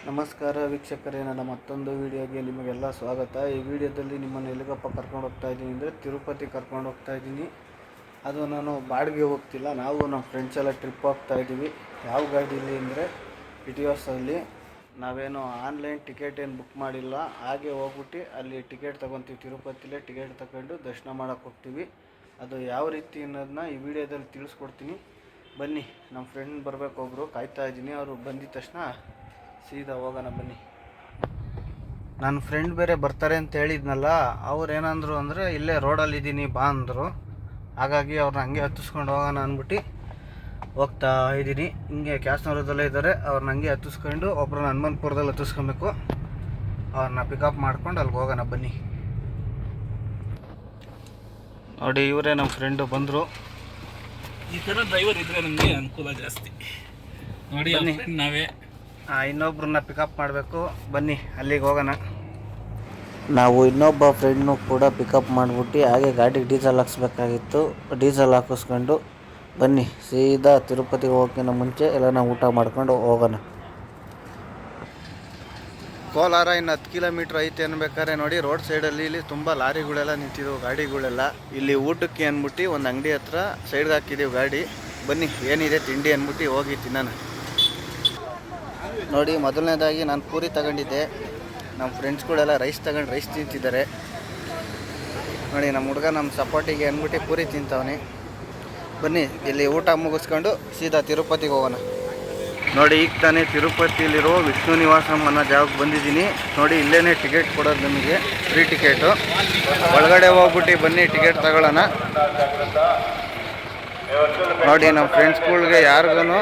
ನಮಸ್ಕಾರ ವೀಕ್ಷಕರೇ, ನನ್ನ ಮತ್ತೊಂದು ವಿಡಿಯೋಗೆ ನಿಮಗೆಲ್ಲ ಸ್ವಾಗತ. ಈ ವಿಡಿಯೋದಲ್ಲಿ ನಿಮ್ಮನ್ನು ಎಲ್ಲಿಗಪ್ಪ ಕರ್ಕೊಂಡು ಹೋಗ್ತಾ ಇದ್ದೀನಿ ಅಂದರೆ ತಿರುಪತಿ ಕರ್ಕೊಂಡು ಹೋಗ್ತಾ ಇದ್ದೀನಿ. ಅದು ನಾನು ಬಾಡಿಗೆ ಹೋಗ್ತಿಲ್ಲ, ನಾವು ನಮ್ಮ ಫ್ರೆಂಡ್ಸ್ ಎಲ್ಲ ಟ್ರಿಪ್ ಹೋಗ್ತಾ ಇದ್ದೀವಿ. ಯಾವ ಗಾಡೀಲಿ ಅಂದರೆ ಇಟಿಯೋಸಲ್ಲಿ. ನಾವೇನು ಆನ್ಲೈನ್ ಟಿಕೆಟ್ ಏನು ಬುಕ್ ಮಾಡಿಲ್ಲ, ಹಾಗೆ ಹೋಗ್ಬಿಟ್ಟು ಅಲ್ಲಿ ಟಿಕೆಟ್ ತೊಗೊತೀವಿ. ತಿರುಪತಿಲೇ ಟಿಕೆಟ್ ತಗೊಂಡು ದರ್ಶನ ಮಾಡೋಕ್ಕೆ ಹೋಗ್ತೀವಿ. ಅದು ಯಾವ ರೀತಿ ಅನ್ನೋದನ್ನ ಈ ವಿಡಿಯೋದಲ್ಲಿ ತಿಳಿಸ್ಕೊಡ್ತೀನಿ. ಬನ್ನಿ, ನಮ್ಮ ಫ್ರೆಂಡ್ ಬರಬೇಕು, ಒಬ್ಬರು ಕಾಯ್ತಾ ಇದ್ದೀನಿ. ಅವರು ಬಂದಿದ ತಕ್ಷಣ ಸೀದಾ ಹೋಗೋಣ ಬನ್ನಿ. ನನ್ನ ಫ್ರೆಂಡ್ ಬೇರೆ ಬರ್ತಾರೆ ಅಂತ ಹೇಳಿದ್ನಲ್ಲ, ಅವ್ರು ಏನಂದರು ಅಂದರೆ ಇಲ್ಲೇ ರೋಡಲ್ಲಿ ಇದ್ದೀನಿ ಬಾ ಅಂದರು. ಹಾಗಾಗಿ ಅವ್ರನ್ನ ಹಂಗೆ ಹತ್ತಿಸ್ಕೊಂಡು ಹೋಗೋಣ ಅಂದ್ಬಿಟ್ಟು ಹೋಗ್ತಾ ಇದ್ದೀನಿ. ಹಿಂಗೆ ಕ್ಯಾಸ್ನವರದಲ್ಲೇ ಇದ್ದಾರೆ, ಅವ್ರನ್ನ ಹಂಗೆ ಹತ್ತಿಸ್ಕೊಂಡು ಒಬ್ಬರನ್ನ ಹನುಮಂತಪುರದಲ್ಲಿ ಹತ್ತಿಸ್ಕೊಬೇಕು. ಅವ್ರನ್ನ ಪಿಕಪ್ ಮಾಡ್ಕೊಂಡು ಅಲ್ಲಿಗೆ ಹೋಗೋಣ ಬನ್ನಿ. ನೋಡಿ, ಇವರೇ ನಮ್ಮ ಫ್ರೆಂಡು ಬಂದರು. ಈ ಥರ ಡ್ರೈವರ್ ಇದ್ದರೆ ನಮಗೆ ಅನುಕೂಲ ಜಾಸ್ತಿ. ನೋಡಿ ಬನ್ನಿ, ನಾವೇ ಇನ್ನೊಬ್ರನ್ನ ಪಿಕಪ್ ಮಾಡಬೇಕು. ಬನ್ನಿ ಅಲ್ಲಿಗೆ ಹೋಗೋಣ. ನಾವು ಇನ್ನೊಬ್ಬ ಫ್ರೆಂಡ್ನು ಕೂಡ ಪಿಕಪ್ ಮಾಡಿಬಿಟ್ಟು ಹಾಗೆ ಗಾಡಿಗೆ ಡೀಸೆಲ್ ಹಾಕ್ಸ್ಬೇಕಾಗಿತ್ತು. ಡೀಸೆಲ್ ಹಾಕಿಸ್ಕೊಂಡು ಬನ್ನಿ ಸೀದಾ ತಿರುಪತಿಗೆ ಹೋಗೋಕ್ಕಿಂತ ಮುಂಚೆ ಎಲ್ಲ ನಾವು ಊಟ ಮಾಡ್ಕೊಂಡು ಹೋಗೋಣ. ಕೋಲಾರ ಇನ್ನು 10 ಕಿಲೋಮೀಟ್ರ್ ಐತೆ ಅನ್ಬೇಕಾದ್ರೆ ನೋಡಿ, ರೋಡ್ ಸೈಡಲ್ಲಿ ಇಲ್ಲಿ ತುಂಬ ಲಾರಿಗಳೆಲ್ಲ ನಿಂತಿದ್ದವು, ಗಾಡಿಗಳೆಲ್ಲ. ಇಲ್ಲಿ ಊಟಕ್ಕೆ ಅಂದ್ಬಿಟ್ಟು ಒಂದು ಅಂಗಡಿ ಹತ್ರ ಸೈಡ್ಗೆ ಹಾಕಿದ್ದೀವಿ ಗಾಡಿ. ಬನ್ನಿ ಏನಿದೆ ತಿಂಡಿ ಅಂದ್ಬಿಟ್ಟು ಹೋಗಿ ತಿನ್ನೋಣ. ನೋಡಿ, ಮೊದಲನೇದಾಗಿ ನಾನು ಪೂರಿ ತಗೊಂಡಿದ್ದೆ. ನಮ್ಮ ಫ್ರೆಂಡ್ಸ್ಗಳೆಲ್ಲ ರೈಸ್ ತಗೊಂಡು ರೈಸ್ ತಿಂತಿದ್ದಾರೆ. ನೋಡಿ, ನಮ್ಮ ಹುಡುಗ ನಮ್ಮ ಸಪೋರ್ಟಿಗೆ ಅಂದ್ಬಿಟ್ಟು ಪೂರಿ ತಿಂತವನೆ. ಬನ್ನಿ ಇಲ್ಲಿ ಊಟ ಮುಗಿಸ್ಕೊಂಡು ಸೀದಾ ತಿರುಪತಿಗೆ ಹೋಗೋಣ. ನೋಡಿ, ಈಗ ತಾನೇ ತಿರುಪತಿಲಿರೋ ವಿಷ್ಣು ನಿವಾಸಂ ಅನ್ನೋ ಜಾಗಕ್ಕೆ ಬಂದಿದ್ದೀನಿ. ನೋಡಿ, ಇಲ್ಲೇ ಟಿಕೆಟ್ ಕೊಡೋದು ನಮಗೆ, ಫ್ರೀ ಟಿಕೆಟು. ಒಳಗಡೆ ಹೋಗ್ಬಿಟ್ಟು ಬನ್ನಿ ಟಿಕೆಟ್ ತಗೊಳ್ಳೋಣ. ನೋಡಿ, ನಮ್ಮ ಫ್ರೆಂಡ್ಸ್ಗಳಿಗೆ ಯಾರಿಗೂ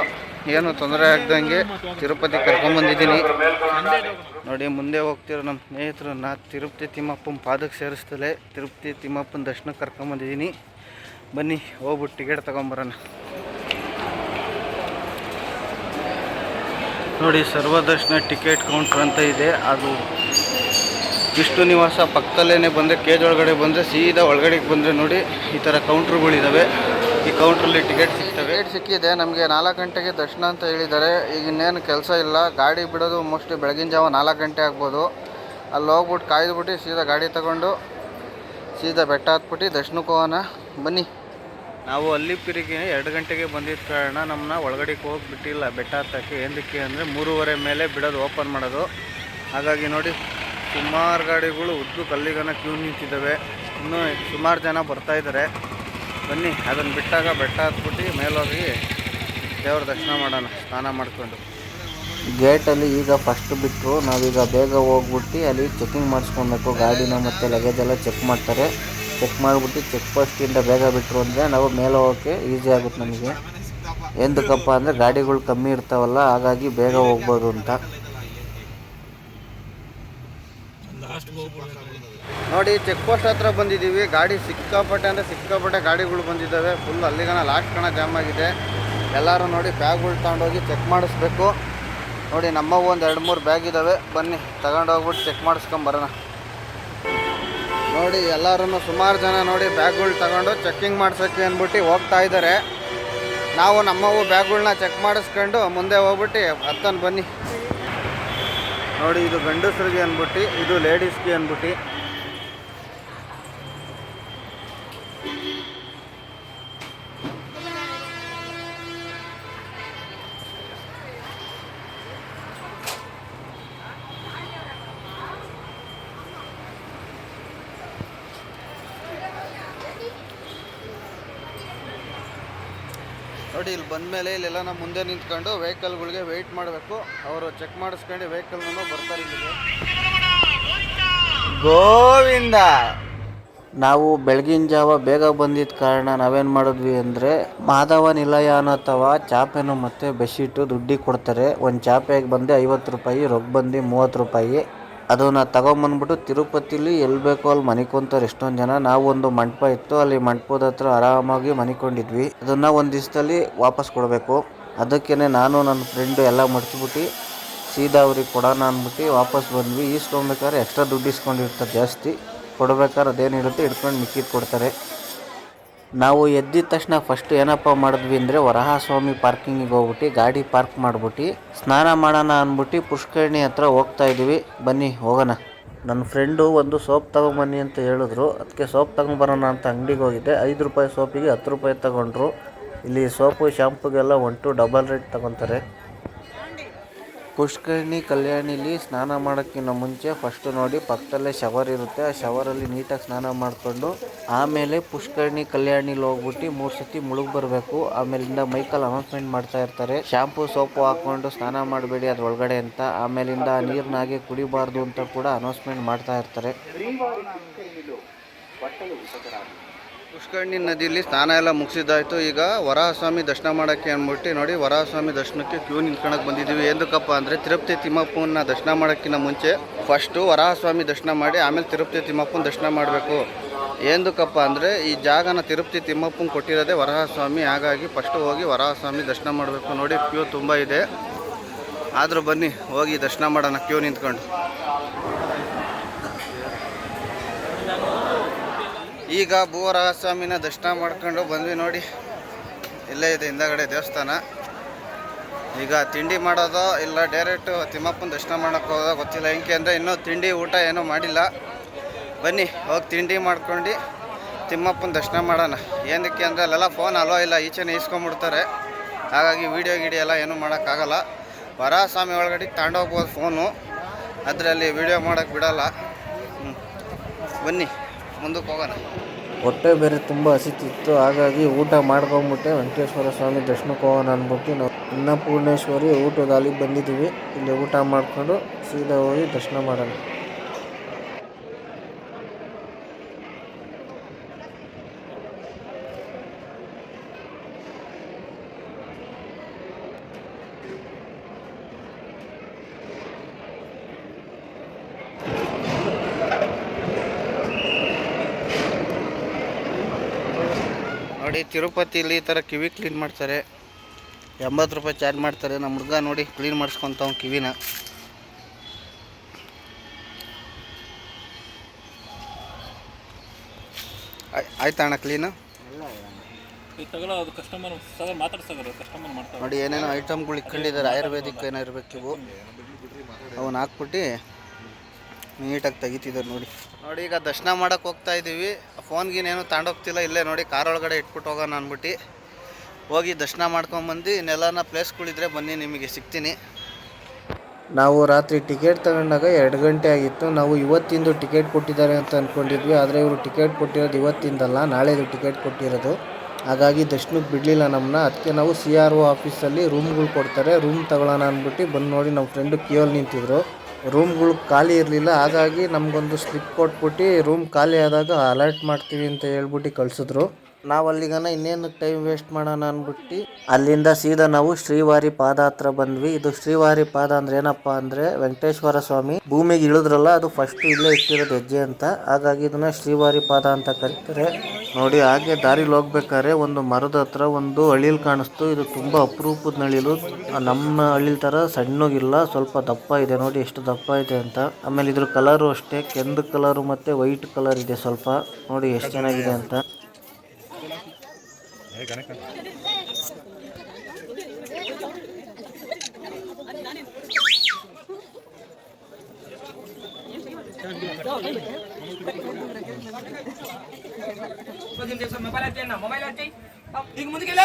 ಏನು ತೊಂದರೆ ಆಗ್ದಂಗೆ ತಿರುಪತಿ ಕರ್ಕೊಂಬಂದಿದ್ದೀನಿ. ನೋಡಿ, ಮುಂದೆ ಹೋಗ್ತಿರೋ ನಮ್ಮ ಸ್ನೇಹಿತರನ್ನ ತಿರುಪತಿ ತಿಮ್ಮಪ್ಪನ ಪಾದಕ್ಕೆ ಸೇರಿಸ್ತಲೇ ತಿರುಪತಿ ತಿಮ್ಮಪ್ಪನ ದರ್ಶನಕ್ಕೆ ಕರ್ಕೊಂಬಂದಿದ್ದೀನಿ. ಬನ್ನಿ ಹೋಗ್ಬಿಟ್ಟು ಟಿಕೆಟ್ ತಗೊಂಬರೋಣ. ನೋಡಿ, ಸರ್ವದರ್ಶನ ಟಿಕೆಟ್ ಕೌಂಟ್ರ್ ಅಂತ ಇದೆ. ಅದು ವಿಷ್ಣು ನಿವಾಸ ಪಕ್ಕದಲ್ಲೇ ಬಂದರೆ, ಕೇಜ್ ಒಳಗಡೆ ಬಂದರೆ ಸೀದಾ ಒಳಗಡೆಗೆ ಬಂದರೆ ನೋಡಿ ಈ ಥರ ಕೌಂಟ್ರುಗಳಿದ್ದಾವೆ. ಈ ಕೌಂಟ್ರಲ್ಲಿ ಟಿಕೆಟ್ ಸಿಗ್ತವೆ. ಟಿಕೆಟ್ ಸಿಕ್ಕಿದೆ ನಮಗೆ. 4 ಗಂಟೆಗೆ ದರ್ಶನ ಅಂತ ಹೇಳಿದ್ದಾರೆ. ಈಗ ಇನ್ನೇನು ಕೆಲಸ ಇಲ್ಲ, ಗಾಡಿ ಬಿಡೋದು ಮೋಸ್ಟ್ಲಿ ಬೆಳಗಿನ ಜಾವ 4 ಗಂಟೆ ಆಗ್ಬೋದು. ಅಲ್ಲಿ ಹೋಗ್ಬಿಟ್ಟು ಕಾಯ್ದುಬಿಟ್ಟು ಸೀದಾ ಗಾಡಿ ತಗೊಂಡು ಸೀದಾ ಬೆಟ್ಟ ಹತ್ಬಿಟ್ಟು ದರ್ಶನಕ್ಕೆ ಹೋಗೋಣ. ಬನ್ನಿ. ನಾವು ಅಲ್ಲಿಪಿರಿಗೆ 2 ಗಂಟೆಗೆ ಬಂದಿದ್ದ ಕಾರಣ ನಮ್ಮನ್ನ ಒಳಗಡೆಗೆ ಹೋಗಿಬಿಟ್ಟಿಲ್ಲ ಬೆಟ್ಟ ಹತ್ತಕ್ಕೆ. ಏನಕ್ಕೆ ಅಂದರೆ 3:30 ಮೇಲೆ ಬಿಡೋದು, ಓಪನ್ ಮಾಡೋದು. ಹಾಗಾಗಿ ನೋಡಿ, ಸುಮಾರು ಗಾಡಿಗಳು ಉದ್ದು ಕಲ್ಲಿಗನ ಕ್ಯೂ ನಿಂತಿದ್ದಾವೆ. ಇನ್ನೂ ಸುಮಾರು ಜನ ಬರ್ತಾಯಿದ್ದಾರೆ. ಬನ್ನಿ, ಅದನ್ನು ಬಿಟ್ಟಾಗ ಬೆಟ್ಟ ಹತ್ಬಿಟ್ಟು ಮೇಲೋಗಿ ದೇವ್ರ ದರ್ಶನ ಮಾಡೋಣ ಸ್ನಾನ ಮಾಡಿಕೊಂಡು. ಗೇಟಲ್ಲಿ ಈಗ ಫಸ್ಟ್ ಬಿಟ್ಟರು. ನಾವೀಗ ಬೇಗ ಹೋಗ್ಬಿಟ್ಟು ಅಲ್ಲಿ ಚೆಕಿಂಗ್ ಮಾಡಿಸ್ಕೊಬೇಕು. ಗಾಡಿನ ಮತ್ತು ಲಗೇಜ್ ಎಲ್ಲ ಚೆಕ್ ಮಾಡ್ತಾರೆ. ಚೆಕ್ ಮಾಡಿಬಿಟ್ಟು ಚೆಕ್ ಪೋಸ್ಟಿಂದ ಬೇಗ ಬಿಟ್ಟರು ಅಂದರೆ ನಾವು ಮೇಲೆ ಹೋಗೋಕ್ಕೆ ಈಸಿ ಆಗುತ್ತೆ ನಮಗೆ. ಎಂದಕ್ಕಪ್ಪ ಅಂದರೆ ಗಾಡಿಗಳು ಕಮ್ಮಿ ಇರ್ತಾವಲ್ಲ, ಹಾಗಾಗಿ ಬೇಗ ಹೋಗ್ಬೋದು ಅಂತ. ನೋಡಿ, ಚೆಕ್ ಪೋಸ್ಟ್ ಹತ್ರ ಬಂದಿದ್ದೀವಿ. ಗಾಡಿ ಸಿಕ್ಕಾಪಟ್ಟೆ ಅಂದರೆ ಸಿಕ್ಕಾಪಟ್ಟೆ ಗಾಡಿಗಳು ಬಂದಿದ್ದಾವೆ. ಫುಲ್ ಅಲ್ಲಿಗನ ಲಾಸ್ಟ್ ಕಣ ಜಾಮ್ ಆಗಿದೆ. ಎಲ್ಲರೂ ನೋಡಿ ಬ್ಯಾಗ್ಗಳು ತಗೊಂಡೋಗಿ ಚೆಕ್ ಮಾಡಿಸ್ಬೇಕು. ನೋಡಿ, ನಮ್ಮವು ಒಂದು 2-3 ಬ್ಯಾಗ್ ಇದ್ದಾವೆ. ಬನ್ನಿ ತಗೊಂಡೋಗ್ಬಿಟ್ಟು ಚೆಕ್ ಮಾಡಿಸ್ಕೊಂಬರೋಣ. ನೋಡಿ, ಎಲ್ಲರೂ ಸುಮಾರು ಜನ ನೋಡಿ ಬ್ಯಾಗ್ಗಳು ತಗೊಂಡು ಚೆಕ್ಕಿಂಗ್ ಮಾಡ್ಸೋಕ್ಕೆ ಅಂದ್ಬಿಟ್ಟು ಹೋಗ್ತಾ ಇದ್ದಾರೆ. ನಾವು ನಮ್ಮವು ಬ್ಯಾಗ್ಗಳನ್ನ ಚೆಕ್ ಮಾಡಿಸ್ಕೊಂಡು ಮುಂದೆ ಹೋಗ್ಬಿಟ್ಟು ಹತ್ತನ ಬನ್ನಿ. ನೋಡಿ, ಇದು ಗಂಡಸರಿಗೆ ಅಂದ್ಬಿಟ್ಟು, ಇದು ಲೇಡೀಸ್ಗೆ ಅಂದ್ಬಿಟ್ಟು. ನೋಡಿ, ಇಲ್ಲಿ ಬಂದಮೇಲೆ ಇಲ್ಲೆಲ್ಲ ನಾವು ಮುಂದೆ ನಿಂತ್ಕೊಂಡು ವೆಹಿಕಲ್ಗಳಿಗೆ ವೆಯ್ಟ್ ಮಾಡಬೇಕು. ಅವರು ಚೆಕ್ ಮಾಡಿಸ್ಕೊಂಡು ವೆಹಿಕಲ್ನೂ ಬರ್ತಾರೆ ಇಲ್ಲಿಗೆ. ಗೋವಿಂದ. ನಾವು ಬೆಳಗಿನ ಜಾವ ಬೇಗ ಬಂದಿದ್ದ ಕಾರಣ ನಾವೇನು ಮಾಡಿದ್ವಿ ಅಂದರೆ ಮಾಧವ ನಿಲಯನ ಅಥವಾ ಚಾಪೆನು ಮತ್ತು ಬೆಡ್ಶೀಟು ದುಡ್ಡಿಗೆ ಕೊಡ್ತಾರೆ. ಒಂದು ಚಾಪೆಗೆ ಬಂದು 50 ರೂಪಾಯಿ, ರೊಕ್ಕ ಬಂದು 30 ರೂಪಾಯಿ. ಅದನ್ನು ತಗೊಂಬಂದ್ಬಿಟ್ಟು ತಿರುಪತಿಲಿ ಎಲ್ಲಿ ಬೇಕೋ ಅಲ್ಲಿ ಮನಿಕೊಂತಾರೆ ಎಷ್ಟೊಂದು ಜನ. ನಾವು ಒಂದು ಮಂಟಪ ಇತ್ತು, ಅಲ್ಲಿ ಮಂಟಪದ ಹತ್ರ ಆರಾಮಾಗಿ ಮನಿಕೊಂಡಿದ್ವಿ. ಅದನ್ನು ಒಂದು ದಿವಸದಲ್ಲಿ ವಾಪಸ್ ಕೊಡಬೇಕು. ಅದಕ್ಕೇ ನಾನು ನನ್ನ ಫ್ರೆಂಡು ಎಲ್ಲ ಮಡ್ಚಿಬಿಟ್ಟು ಸೀದಾ ಅವ್ರಿಗೆ ಕೊಡೋಣ ಅಂದ್ಬಿಟ್ಟು ವಾಪಸ್ ಬಂದ್ವಿ. ಈಸ್ಕೊಬೇಕಾದ್ರೆ ಎಕ್ಸ್ಟ್ರಾ ದುಡ್ಡು ಇಸ್ಕೊಂಡಿರ್ತಾರೆ ಜಾಸ್ತಿ. ಕೊಡ್ಬೇಕಾದ್ರೆ ಅದೇನಿರುತ್ತೆ ಇಟ್ಕೊಂಡು ಮಿಕ್ಕಿದ್ದು ಕೊಡ್ತಾರೆ. ನಾವು ಎದ್ದಿದ ತಕ್ಷಣ ಫಸ್ಟ್ ಏನಪ್ಪ ಮಾಡಿದ್ವಿ ಅಂದರೆ ವರಹಸ್ವಾಮಿ ಪಾರ್ಕಿಂಗಿಗೆ ಹೋಗ್ಬಿಟ್ಟು ಗಾಡಿ ಪಾರ್ಕ್ ಮಾಡ್ಬಿಟ್ಟು ಸ್ನಾನ ಮಾಡೋಣ ಅಂದ್ಬಿಟ್ಟು ಪುಷ್ಕರಣಿ ಹತ್ರ ಹೋಗ್ತಾ ಇದ್ದೀವಿ. ಬನ್ನಿ ಹೋಗೋಣ. ನನ್ನ ಫ್ರೆಂಡು ಒಂದು ಸೋಪ್ ತಗೊಂಬನ್ನಿ ಅಂತ ಹೇಳಿದ್ರು. ಅದಕ್ಕೆ ಸೋಪ್ ತಗೊಂಬರೋಣ ಅಂತ ಅಂಗಡಿಗೆ ಹೋಗಿದ್ದೆ. 5 ರೂಪಾಯಿ ಸೋಪಿಗೆ 10 ರೂಪಾಯಿ ತಗೊಂಡ್ರು. ಇಲ್ಲಿ ಸೋಪು ಶಾಂಪುಗೆಲ್ಲ 1 ಡಬಲ್ ರೇಟ್ ತಗೊತಾರೆ. ಪುಷ್ಕರಣಿ ಕಲ್ಯಾಣಿಲಿ ಸ್ನಾನ ಮಾಡೋಕ್ಕಿಂತ ಮುಂಚೆ ಫಸ್ಟು ನೋಡಿ ಪಕ್ಕದಲ್ಲೇ ಶವರ್ ಇರುತ್ತೆ. ಆ ಶವರಲ್ಲಿ ನೀಟಾಗಿ ಸ್ನಾನ ಮಾಡಿಕೊಂಡು ಆಮೇಲೆ ಪುಷ್ಕರಣಿ ಕಲ್ಯಾಣಿಲಿ ಹೋಗ್ಬಿಟ್ಟು 3 ಸತಿ ಮುಳುಗಿ ಬರಬೇಕು. ಆಮೇಲಿಂದ ಮೈಕಲ್ಲಿ ಅನೌನ್ಸ್ಮೆಂಟ್ ಮಾಡ್ತಾ ಇರ್ತಾರೆ, ಶಾಂಪು ಸೋಪು ಹಾಕ್ಕೊಂಡು ಸ್ನಾನ ಮಾಡಬೇಡಿ ಅದ್ರೊಳಗಡೆ ಅಂತ. ಆಮೇಲಿಂದ ಆ ನೀರನ್ನಾಗೆ ಕುಡಿಬಾರ್ದು ಅಂತ ಕೂಡ ಅನೌನ್ಸ್ಮೆಂಟ್ ಮಾಡ್ತಾ ಇರ್ತಾರೆ. ಪುಷ್ಕರಣಿ ನದಿಯಲ್ಲಿ ಸ್ನಾನ ಎಲ್ಲ ಮುಗಿಸಿದ್ದಾಯಿತು. ಈಗ ವರಹಸ್ವಾಮಿ ದರ್ಶನ ಮಾಡೋಕ್ಕೆ ಅಂದ್ಬಿಟ್ಟು ನೋಡಿ ವರಹಸ್ವಾಮಿ ದರ್ಶನಕ್ಕೆ ಕ್ಯೂ ನಿಂತ್ಕೊಳಕ್ಕೆ ಬಂದಿದ್ದೀವಿ. ಏನಕ್ಕಪ್ಪ ಅಂದರೆ ತಿರುಪತಿ ತಿಮ್ಮಪ್ಪನ ದರ್ಶನ ಮಾಡೋಕ್ಕಿಂತ ಮುಂಚೆ ಫಸ್ಟು ವರಹಸ್ವಾಮಿ ದರ್ಶನ ಮಾಡಿ ಆಮೇಲೆ ತಿರುಪತಿ ತಿಮ್ಮಪ್ಪನ ದರ್ಶನ ಮಾಡಬೇಕು. ಏನಕ್ಕಪ್ಪ ಅಂದರೆ ಈ ಜಾಗನ ತಿರುಪತಿ ತಿಮ್ಮಪ್ಪನ ಕೊಟ್ಟಿರೋದೇ ವರಹಸ್ವಾಮಿ. ಹಾಗಾಗಿ ಫಸ್ಟು ಹೋಗಿ ವರಹಸ್ವಾಮಿ ದರ್ಶನ ಮಾಡಬೇಕು. ನೋಡಿ ಕ್ಯೂ ತುಂಬ ಇದೆ, ಆದರೂ ಬನ್ನಿ ಹೋಗಿ ದರ್ಶನ ಮಾಡೋಣ ಕ್ಯೂ ನಿಂತ್ಕೊಂಡು. ಈಗ ಭೂವರಹಸ್ವಾಮಿನ ದರ್ಶನ ಮಾಡ್ಕೊಂಡು ಬಂದ್ವಿ. ನೋಡಿ ಇಲ್ಲೇ ಇದೆ ಹಿಂದಗಡೆ ದೇವಸ್ಥಾನ. ಈಗ ತಿಂಡಿ ಮಾಡೋದೋ ಇಲ್ಲ ಡೈರೆಕ್ಟು ತಿಮ್ಮಪ್ಪನ ದರ್ಶನ ಮಾಡೋಕ್ಕೆ ಹೋಗೋದೋ ಗೊತ್ತಿಲ್ಲ. ಹೆಂಗೆ ಅಂದರೆ ಇನ್ನೂ ತಿಂಡಿ ಊಟ ಏನೂ ಮಾಡಿಲ್ಲ. ಬನ್ನಿ ಹೋಗಿ ತಿಂಡಿ ಮಾಡ್ಕೊಂಡು ತಿಮ್ಮಪ್ಪನ ದರ್ಶನ ಮಾಡೋಣ. ಏನಕ್ಕೆ ಅಂದರೆ ಅಲ್ಲೆಲ್ಲ ಫೋನ್ ಅಲೋ ಇಲ್ಲ, ಈಚೆನೇ ಈಸ್ಕೊಂಬಿಡ್ತಾರೆ. ಹಾಗಾಗಿ ವೀಡಿಯೋ ಗಿಡಿಯೋ ಎಲ್ಲ ಏನೂ ಮಾಡೋಕ್ಕಾಗಲ್ಲ. ವರಹಸ್ವಾಮಿ ಒಳಗಡೆ ತಗೊಂಡೋಗ್ಬೋದು ಫೋನು, ಅದರಲ್ಲಿ ವೀಡಿಯೋ ಮಾಡೋಕ್ಕೆ ಬಿಡೋಲ್ಲ. ಬನ್ನಿ ಮುಂದಕ್ಕೆ ಹೋಗೋಣ. ಹೊಟ್ಟೆ ಬೇರೆ ತುಂಬ ಹಸಿತಿತ್ತು, ಹಾಗಾಗಿ ಊಟ ಮಾಡ್ಕೊಂಬಿಟ್ಟೆ ವೆಂಕಟೇಶ್ವರ ಸ್ವಾಮಿ ದರ್ಶನಕ್ಕೆ ಹೋಗೋಣ ಅಂದ್ಬಿಟ್ಟು ನಾವು ಅನ್ನಪೂರ್ಣೇಶ್ವರಿ ಊಟದ ಅಲ್ಲಿಗೆ ಬಂದಿದ್ದೀವಿ. ಇಲ್ಲಿ ಊಟ ಮಾಡಿಕೊಂಡು ಸೀದಾ ಹೋಗಿ ದರ್ಶನ ಮಾಡೋಣ. ನೋಡಿ ತಿರುಪತಿಲಿ ಈ ಥರ ಕಿವಿ ಕ್ಲೀನ್ ಮಾಡ್ತಾರೆ. 80 ರೂಪಾಯಿ ಚಾರ್ಜ್ ಮಾಡ್ತಾರೆ. ನಮ್ಮ ಹುಡುಗ ನೋಡಿ ಕ್ಲೀನ್ ಮಾಡಿಸ್ಕೊತಾವ್ ಕಿವಿನ. ಆಯ್ತಾ ಅಣ್ಣ ಕ್ಲೀನು? ನೋಡಿ ಏನೇನೋ ಐಟಮ್ಗಳು ಇಟ್ಕೊಂಡಿದ್ದಾರೆ. ಆಯುರ್ವೇದಿಕ್ ಏನೋ ಇರಬೇಕು ಇವು. ಅವನ್ನ ಹಾಕ್ಬಿಟ್ಟು ನೀಟಾಗಿ ತೆಗಿತಿದ್ದಾರೆ. ನೋಡಿ ಈಗ ದರ್ಶನ ಮಾಡೋಕ್ಕೆ ಹೋಗ್ತಾ ಇದ್ದೀವಿ. ಫೋನ್ಗಿನೇನು ತಗೊಂಡೋಗ್ತಿಲ್ಲ, ಇಲ್ಲೇ ನೋಡಿ ಕಾರ್ ಒಳಗಡೆ ಇಟ್ಬಿಟ್ಟು ಹೋಗೋಣ ಅಂದ್ಬಿಟ್ಟು ಹೋಗಿ ದರ್ಶನ ಮಾಡ್ಕೊಂಬಂದು. ಇನ್ನೆಲ್ಲನ ಪ್ಲೇಸ್ಗಳಿದ್ರೆ ಬನ್ನಿ ನಿಮಗೆ ಸಿಗ್ತೀನಿ. ನಾವು ರಾತ್ರಿ ಟಿಕೆಟ್ ತಗೊಂಡಾಗ 2 ಗಂಟೆ ಆಗಿತ್ತು. ನಾವು ಇವತ್ತಿಂದು ಟಿಕೆಟ್ ಕೊಟ್ಟಿದ್ದಾರೆ ಅಂತ ಅಂದ್ಕೊಂಡಿದ್ವಿ, ಆದರೆ ಇವರು ಟಿಕೆಟ್ ಕೊಟ್ಟಿರೋದು ಇವತ್ತಿಂದಲ್ಲ, ನಾಳೆದು ಟಿಕೆಟ್ ಕೊಟ್ಟಿರೋದು. ಹಾಗಾಗಿ ದರ್ಶನಕ್ಕೆ ಬಿಡಲಿಲ್ಲ ನಮ್ಮನ್ನ. ಅದಕ್ಕೆ ನಾವು CRO ಆಫೀಸಲ್ಲಿ ರೂಮ್ಗಳು ಕೊಡ್ತಾರೆ, ರೂಮ್ ತಗೊಳ್ಳೋಣ ಅಂದ್ಬಿಟ್ಟು ಬಂದು ನೋಡಿ ನಮ್ಮ ಫ್ರೆಂಡು ಕ್ಯೂಯಲ್ಲಿ ನಿಂತಿದ್ರು. ರೂಮ್ಗಳು ಖಾಲಿ ಇರಲಿಲ್ಲ, ಹಾಗಾಗಿ ನಮಗೊಂದು ಸ್ಲಿಪ್ ಕೊಟ್ಬಿಟ್ಟು ರೂಮ್ ಖಾಲಿ ಆದಾಗ ಅಲರ್ಟ್ ಮಾಡ್ತೀವಿ ಅಂತ ಹೇಳ್ಬಿಟ್ಟು ಕಳಿಸಿದ್ರು. ನಾವು ಅಲ್ಲಿಗನ ಇನ್ನೇನು ಟೈಮ್ ವೇಸ್ಟ್ ಮಾಡೋಣ ಅಂದ್ಬಿಟ್ಟು ಅಲ್ಲಿಂದ ಸೀದಾ ನಾವು ಶ್ರೀವಾರಿ ಪಾದ ಹತ್ರ ಬಂದ್ವಿ. ಇದು ಶ್ರೀವಾರಿ ಪಾದ ಅಂದ್ರೆ ಏನಪ್ಪ ಅಂದರೆ ವೆಂಕಟೇಶ್ವರ ಸ್ವಾಮಿ ಭೂಮಿಗೆ ಇಳಿದ್ರಲ್ಲ, ಅದು ಫಸ್ಟ್ ಇಲ್ಲೇ ಇಟ್ಟಿರೋದು ಹೆಜ್ಜೆ ಅಂತ. ಹಾಗಾಗಿ ಇದನ್ನ ಶ್ರೀವಾರಿ ಪಾದ ಅಂತ ಕರೀತಾರೆ. ನೋಡಿ ಹಾಗೆ ದಾರಿಲಿ ಹೋಗ್ಬೇಕಾದ್ರೆ ಒಂದು ಮರದ ಹತ್ರ ಒಂದು ಅಳಿಲ್ ಕಾಣಿಸ್ತು. ಇದು ತುಂಬ ಅಪರೂಪದ ನಳಿಲು. ನಮ್ಮ ಅಳಿಲ್ ಥರ ಸಣ್ಣಗಿಲ್ಲ, ಸ್ವಲ್ಪ ದಪ್ಪ ಇದೆ. ನೋಡಿ ಎಷ್ಟು ದಪ್ಪ ಇದೆ ಅಂತ. ಆಮೇಲೆ ಇದ್ರ ಕಲರು ಅಷ್ಟೇ, ಕೆಂದು ಕಲರು ಮತ್ತು ವೈಟ್ ಕಲರ್ ಇದೆ ಸ್ವಲ್ಪ. ನೋಡಿ ಎಷ್ಟು ಚೆನ್ನಾಗಿದೆ ಅಂತ.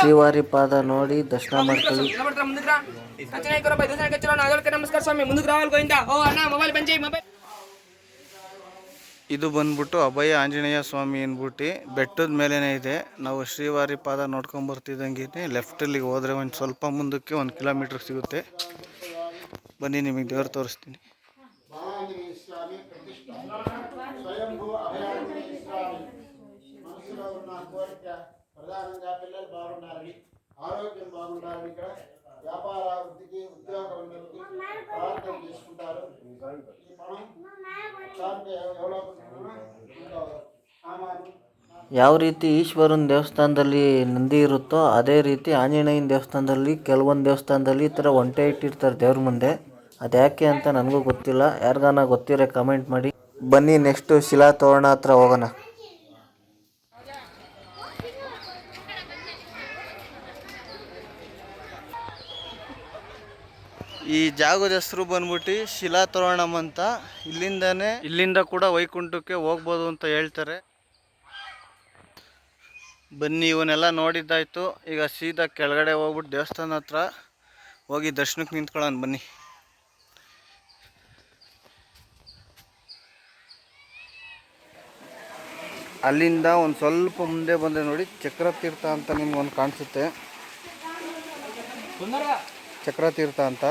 ಶ್ರೀವಾರಿ ಪಾದ ನೋಡಿ ದರ್ಶನ ಮಾಡ್ಕೊಳ್ಳಿ. ಇದು ಬಂದ್ಬಿಟ್ಟು ಅಭಯ ಆಂಜನೇಯ ಸ್ವಾಮಿ ಅಂದ್ಬಿಟ್ಟು ಬೆಟ್ಟದ ಮೇಲೇನೆ ಇದೆ. ನಾವು ಶ್ರೀವಾರಿ ಪಾದ ನೋಡ್ಕೊಂಡು ಬರ್ತಿದ್ದಂಗೆ ಲೆಫ್ಟಲ್ಲಿಗೆ ಹೋದರೆ ಒಂದು ಸ್ವಲ್ಪ ಮುಂದಕ್ಕೆ 1 ಕಿಲೋಮೀಟ್ರ್ ಸಿಗುತ್ತೆ. ಬನ್ನಿ ನಿಮಗೆ ದೇವ್ರು ತೋರಿಸ್ತೀನಿ. ప్రధానంగా పిల్లలు బాగుండాలని, ఆరోగ్యం బాగుండాలని, ఇక్కడ వ్యాపార అభివృద్ధికి, ఉద్యోగ ఉన్నతికి ప్రార్థన చేసుకుంటారు. ఈ పణం ಯಾವ ರೀತಿ ಈಶ್ವರನ ದೇವಸ್ಥಾನದಲ್ಲಿ ನಂದಿ ಇರುತ್ತೋ ಅದೇ ರೀತಿ ಆಂಜನೇಯನ ದೇವಸ್ಥಾನದಲ್ಲಿ ಕೆಲವೊಂದು ದೇವಸ್ಥಾನದಲ್ಲಿ ಈ ಥರ ಒಂಟೆ ಇಟ್ಟಿರ್ತಾರೆ ದೇವ್ರ ಮುಂದೆ. ಅದು ಯಾಕೆ ಅಂತ ನನಗೂ ಗೊತ್ತಿಲ್ಲ, ಯಾರಿಗಾನ ಗೊತ್ತಿರೋ ಕಮೆಂಟ್ ಮಾಡಿ. ಬನ್ನಿ ನೆಕ್ಸ್ಟು ಶಿಲಾ ತೋರಣ ಹತ್ರ ಹೋಗೋಣ. ಈ ಜಾಗದ ಹೆಸರು ಬಂದ್ಬಿಟ್ಟು ಶಿಲಾತೋರಣಂ ಅಂತ. ಇಲ್ಲಿಂದ ಕೂಡ ವೈಕುಂಠಕ್ಕೆ ಹೋಗ್ಬೋದು ಅಂತ ಹೇಳ್ತಾರೆ. ಬನ್ನಿ, ಇವನ್ನೆಲ್ಲ ನೋಡಿದ್ದಾಯ್ತು. ಈಗ ಸೀದಾ ಕೆಳಗಡೆ ಹೋಗ್ಬಿಟ್ಟು ದೇವಸ್ಥಾನ ಹತ್ರ ಹೋಗಿ ದರ್ಶನಕ್ಕೆ ನಿಂತ್ಕೊಳ್ಳೋಣ ಬನ್ನಿ. ಅಲ್ಲಿಂದ ಒಂದು ಸ್ವಲ್ಪ ಮುಂದೆ ಬಂದರೆ ನೋಡಿ ಚಕ್ರತೀರ್ಥ ಅಂತ ನಿಮ್ಗೊಂದು ಕಾಣಿಸುತ್ತೆ. ಚಕ್ರತೀರ್ಥ ಅಂತ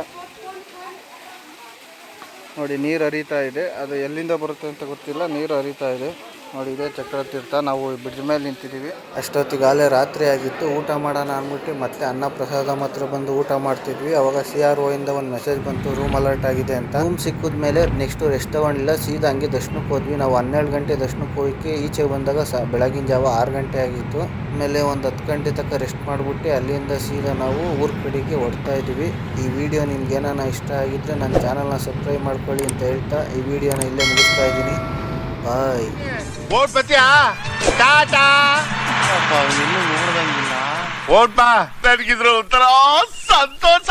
ನೋಡಿ, ನೀರು ಹರಿತಾ ಇದೆ. ಅದು ಎಲ್ಲಿಂದ ಬರುತ್ತೆ ಅಂತ ಗೊತ್ತಿಲ್ಲ, ನೀರು ಹರಿತಾ ಇದೆ ನೋಡಿ. ಇದೆ ಚಕ್ರತೀರ್ಥ. ನಾವು ಬ್ರಿಡ್ಜ್ ಮೇಲೆ ನಿಂತಿದ್ದೀವಿ. ಅಷ್ಟೊತ್ತಿಗಾಲೇ ರಾತ್ರಿ ಆಗಿತ್ತು. ಊಟ ಮಾಡೋಣ ಅಂದ್ಬಿಟ್ಟು ಮತ್ತೆ ಅನ್ನ ಪ್ರಸಾದ ಮಾತ್ರ ಬಂದು ಊಟ ಮಾಡ್ತಿದ್ವಿ. ಅವಾಗ CRO ಇಂದ ಒಂದು ಮೆಸೇಜ್ ಬಂತು, ರೂಮ್ ಅಲರ್ಟ್ ಆಗಿದೆ ಅಂತ. ರೂಮ್ ಸಿಕ್ಕಿದ ಮೇಲೆ ನೆಕ್ಸ್ಟ್ ರೆಸ್ಟ್ ತಗೊಂಡಿಲ್ಲ, ಸೀದಾ ಹಂಗೆ ದರ್ಶನಕ್ಕೆ ಹೋದ್ವಿ. ನಾವು 12 ಗಂಟೆ ದರ್ಶನಕ್ಕೆ ಹೋಗಿ ಈಚೆ ಬಂದಾಗ ಬೆಳಗಿನ ಜಾವ 6 ಗಂಟೆ ಆಗಿತ್ತು. ಆಮೇಲೆ ಒಂದು 10 ಗಂಟೆ ತನಕ ರೆಸ್ಟ್ ಮಾಡಿಬಿಟ್ಟು ಅಲ್ಲಿಂದ ಸೀದಾ ನಾವು ಊರ ಕಡೆಗೆ ಹೊಡ್ತಾ ಇದ್ವಿ. ಈ ವಿಡಿಯೋ ನಿಮ್ಗೆ ಏನಾನ ಇಷ್ಟ ಆಗಿದ್ರೆ ನನ್ನ ಚಾನಲ್ನ ಸಬ್ಸ್ಕ್ರೈಬ್ ಮಾಡ್ಕೊಳ್ಳಿ ಅಂತ ಹೇಳ್ತಾ ಈ ವಿಡಿಯೋನ ಇಲ್ಲೇ ಮುಗಿಸ್ತಾ ಇದ್ದೀನಿ. ಬಾಯ್. ಓಟ್ ಬತ್ತೀಯಾ? ಟಾಟಾ. ಎಲ್ಲೂ ನೋಡ್ದಂಗಿಲ್ಲ. ಓಟ್ ಬಾ. ನನಗಿದ್ರು ಒಂಥರ ಸಂತೋಷ.